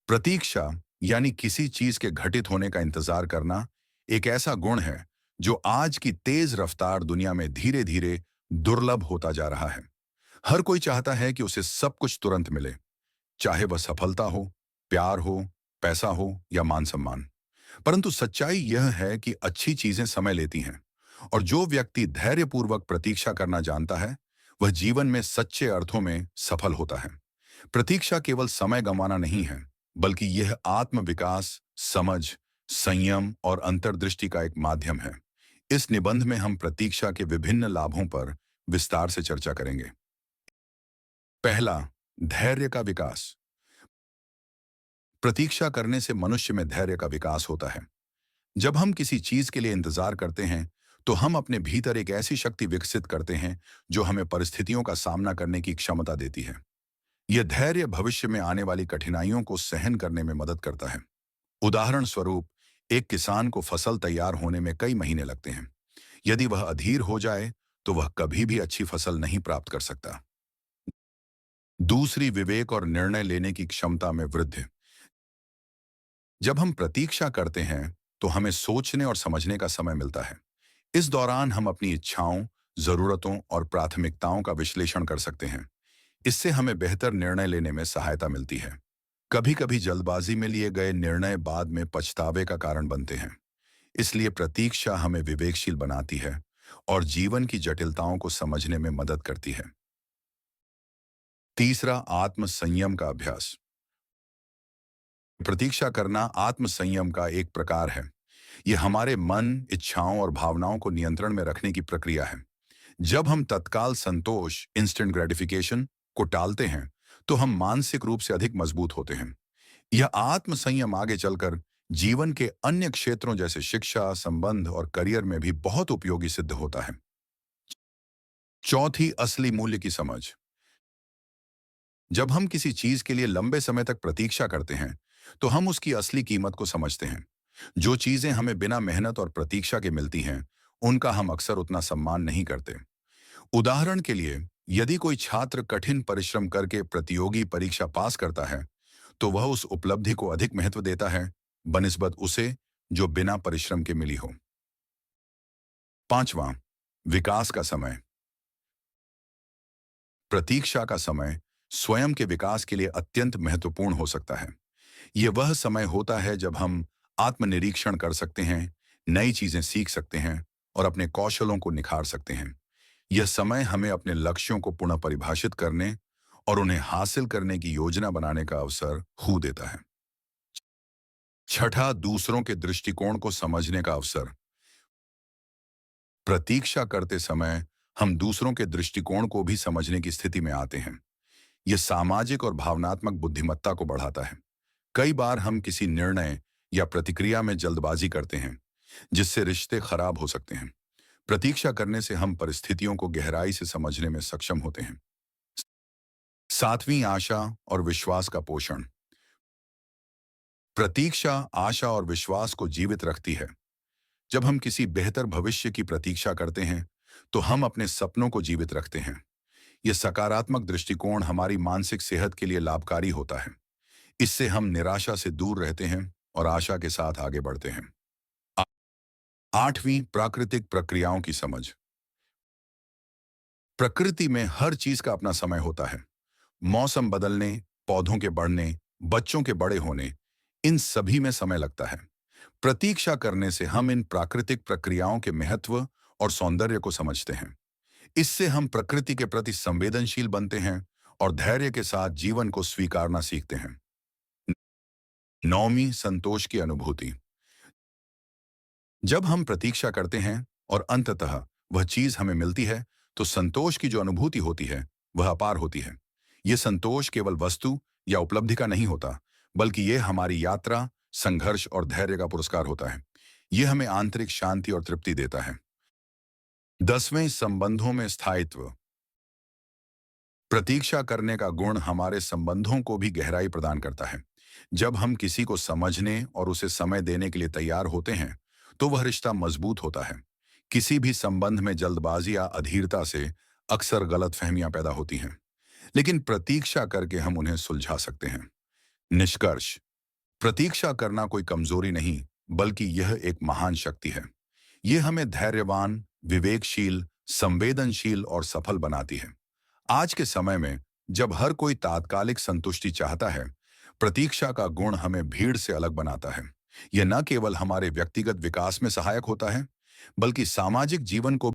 प्रतीक्षा यानी किसी चीज के घटित होने का इंतजार करना एक ऐसा गुण है जो आज की तेज रफ्तार दुनिया में धीरे धीरे दुर्लभ होता जा रहा है। हर कोई चाहता है कि उसे सब कुछ तुरंत मिले, चाहे वह सफलता हो, प्यार हो, पैसा हो या मान सम्मान। परंतु सच्चाई यह है कि अच्छी चीजें समय लेती हैं, और जो व्यक्ति धैर्यपूर्वक प्रतीक्षा करना जानता है वह जीवन में सच्चे अर्थों में सफल होता है। प्रतीक्षा केवल समय गंवाना नहीं है, बल्कि यह आत्म विकास, समझ, संयम और अंतर्दृष्टि का एक माध्यम है। इस निबंध में हम प्रतीक्षा के विभिन्न लाभों पर विस्तार से चर्चा करेंगे। पहला, धैर्य का विकास। प्रतीक्षा करने से मनुष्य में धैर्य का विकास होता है। जब हम किसी चीज के लिए इंतजार करते हैं, तो हम अपने भीतर एक ऐसी शक्ति विकसित करते हैं जो हमें परिस्थितियों का सामना करने की क्षमता देती है। यह धैर्य भविष्य में आने वाली कठिनाइयों को सहन करने में मदद करता है। उदाहरण स्वरूप, एक किसान को फसल तैयार होने में कई महीने लगते हैं। यदि वह अधीर हो जाए तो वह कभी भी अच्छी फसल नहीं प्राप्त कर सकता। दूसरी, विवेक और निर्णय लेने की क्षमता में वृद्धि। जब हम प्रतीक्षा करते हैं तो हमें सोचने और समझने का समय मिलता है। इस दौरान हम अपनी इच्छाओं, जरूरतों और प्राथमिकताओं का विश्लेषण कर सकते हैं। इससे हमें बेहतर निर्णय लेने में सहायता मिलती है। कभी कभी जल्दबाजी में लिए गए निर्णय बाद में पछतावे का कारण बनते हैं। इसलिए प्रतीक्षा हमें विवेकशील बनाती है और जीवन की जटिलताओं को समझने में मदद करती है। तीसरा, आत्म संयम का अभ्यास। प्रतीक्षा करना आत्म संयम का एक प्रकार है। यह हमारे मन, इच्छाओं और भावनाओं को नियंत्रण में रखने की प्रक्रिया है। जब हम तत्काल संतोष, इंस्टेंट ग्रेटिफिकेशन को टालते हैं, तो हम मानसिक रूप से अधिक मजबूत होते हैं। यह आत्म संयम आगे चलकर जीवन के अन्य क्षेत्रों जैसे शिक्षा, संबंध और करियर में भी बहुत उपयोगी सिद्ध होता है। चौथी, असली मूल्य की समझ। जब हम किसी चीज के लिए लंबे समय तक प्रतीक्षा करते हैं, तो हम उसकी असली कीमत को समझते हैं। जो चीजें हमें बिना मेहनत और प्रतीक्षा के मिलती हैं, उनका हम अक्सर उतना सम्मान नहीं करते। उदाहरण के लिए, यदि कोई छात्र कठिन परिश्रम करके प्रतियोगी परीक्षा पास करता है, तो वह उस उपलब्धि को अधिक महत्व देता है बनिस्बत उसे जो बिना परिश्रम के मिली हो। पांचवां, विकास का समय। प्रतीक्षा का समय स्वयं के विकास के लिए अत्यंत महत्वपूर्ण हो सकता है। यह वह समय होता है जब हम आत्मनिरीक्षण कर सकते हैं, नई चीजें सीख सकते हैं और अपने कौशलों को निखार सकते हैं। यह समय हमें अपने लक्ष्यों को पुनः परिभाषित करने और उन्हें हासिल करने की योजना बनाने का अवसर खो देता है। छठा, दूसरों के दृष्टिकोण को समझने का अवसर। प्रतीक्षा करते समय हम दूसरों के दृष्टिकोण को भी समझने की स्थिति में आते हैं। यह सामाजिक और भावनात्मक बुद्धिमत्ता को बढ़ाता है। कई बार हम किसी निर्णय या प्रतिक्रिया में जल्दबाजी करते हैं, जिससे रिश्ते खराब हो सकते हैं। प्रतीक्षा करने से हम परिस्थितियों को गहराई से समझने में सक्षम होते हैं। सातवीं, आशा और विश्वास का पोषण। प्रतीक्षा आशा और विश्वास को जीवित रखती है। जब हम किसी बेहतर भविष्य की प्रतीक्षा करते हैं, तो हम अपने सपनों को जीवित रखते हैं। यह सकारात्मक दृष्टिकोण हमारी मानसिक सेहत के लिए लाभकारी होता है। इससे हम निराशा से दूर रहते हैं और आशा के साथ आगे बढ़ते हैं। आ- आठवीं, प्राकृतिक प्रक्रियाओं की समझ। प्रकृति में हर चीज का अपना समय होता है। मौसम बदलने, पौधों के बढ़ने, बच्चों के बड़े होने, इन सभी में समय लगता है। प्रतीक्षा करने से हम इन प्राकृतिक प्रक्रियाओं के महत्व और सौंदर्य को समझते हैं। इससे हम प्रकृति के प्रति संवेदनशील बनते हैं और धैर्य के साथ जीवन को स्वीकारना सीखते हैं। नौवीं, संतोष की अनुभूति। जब हम प्रतीक्षा करते हैं और अंततः वह चीज हमें मिलती है, तो संतोष की जो अनुभूति होती है वह अपार होती है। यह संतोष केवल वस्तु या उपलब्धि का नहीं होता, बल्कि यह हमारी यात्रा, संघर्ष और धैर्य का पुरस्कार होता है। यह हमें आंतरिक शांति और तृप्ति देता है। 10वें, संबंधों में स्थायित्व। प्रतीक्षा करने का गुण हमारे संबंधों को भी गहराई प्रदान करता है। जब हम किसी को समझने और उसे समय देने के लिए तैयार होते हैं, तो वह रिश्ता मजबूत होता है। किसी भी संबंध में जल्दबाजी या अधीरता से अक्सर गलतफहमियां पैदा होती हैं, लेकिन प्रतीक्षा करके हम उन्हें सुलझा सकते हैं। निष्कर्ष, प्रतीक्षा करना कोई कमजोरी नहीं, बल्कि यह एक महान शक्ति है। यह हमें धैर्यवान, विवेकशील, संवेदनशील और सफल बनाती है। आज के समय में जब हर कोई तात्कालिक संतुष्टि चाहता है, प्रतीक्षा का गुण हमें भीड़ से अलग बनाता है। यह न केवल हमारे व्यक्तिगत विकास में सहायक होता है, बल्कि सामाजिक जीवन को